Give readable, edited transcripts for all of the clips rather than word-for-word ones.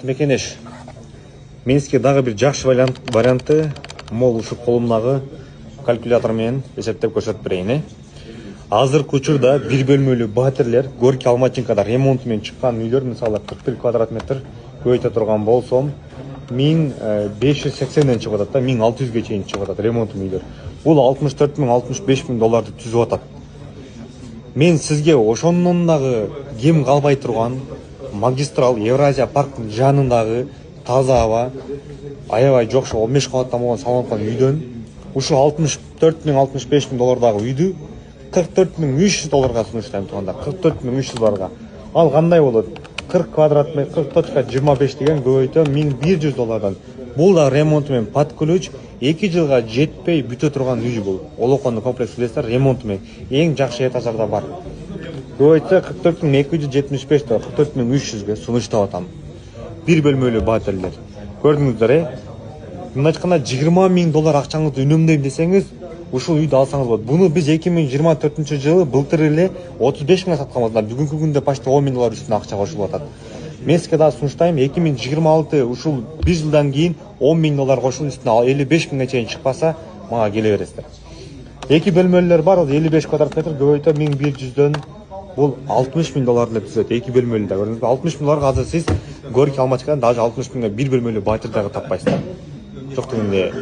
Мекенеш. Минске дагы бир жакшы варианты мол ушу колумдагы калькулятор менен эсептеп көрсөтүп берейин. Азыркы учурда бир бөлмөлүү батирлер Горький Алмаченкада ремонт менен чыккан үйлөр, мисалы 41 квадрат метр көбөйтө турган болсом 1580ден чыгып атат да 1600ге чейин чыгып атат ремонт үйлөр. Бул 64 000 65 000 долларды түзүп атат. Мен сизге ошондон дагы кем калбай турган магистрал Евразия парктын жанындагы таза аба, аябай жокшу 15 кабаттан болгон салонгон үйдөн ушу 64 000 65 000 доллардагы үйдү 44 300 долларга сунуштайм туугандар. 44 300 долларга. Ал кандай болот? 40 квадрат метр 40.25 деген көбөйтө 1100 доллардан. Бул да ремонт менен под ключ 2 жылга жетпей бүтө турган үй бул. Олокондо комплекс билесиздер, ремонт менен эң жакшы этаждарда бар. Көбөйтсө 44 275 доллар 44 300ге сунуштап атам. Бир бөлмөлүү батирлер. Көрдүңүздөр, мындай айтканда 20 000 доллар акчаңызды үнөмдөйм десеңиз, ушул үйдү алсаңыз болот. Буну биз 2024-жылы былтыр эле 35 000 сатканбыз. Бүгүнкү күндө почти 10 000 доллар үстүнө акча кошулуп атат. Мен сизге да сунуштайм, 2026 ушул 1 жылдан кийин 10 000 доллар кошулуп үстүнө 55 000ге чейин чыкпаса, мага келе бересиздер. Эки бөлмөлүлөр бар, 55 квадрат метр көбөйтө 1100дөн бул 60 000 доллар деп түзөт. Эки бөлмөлүү да көрдүңүзбү? 60 000 долларга азыр сиз Горький Алмаченкадан даже 60 000га бир бөлмөлүү батир дагы таппайсыздар. Жок дегенде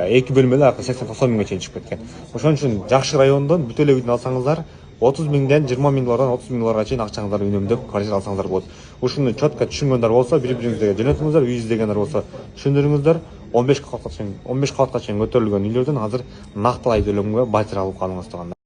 эки бөлмөлүү акы 80-90 000га чейин чыгып кеткен. Ошон үчүн жакшы райондон бүт эле үйдүн алсаңыздар 30 000ден 20 000 доллардан 30 000 долларга чейин акчаңыздарды үнөмдөп квартира алсаңыздар болот. Ушуну чотко түшүнгөндөр болсо, бири-бириңизге жөнөтүңүздөр, үй издегендер болсо түшүндүрүңүздөр. 15 кабатка чейин көтөрүлгөн үйлөрдөн азыр нактылай төлөмгө батир алып калыңыз туугандар.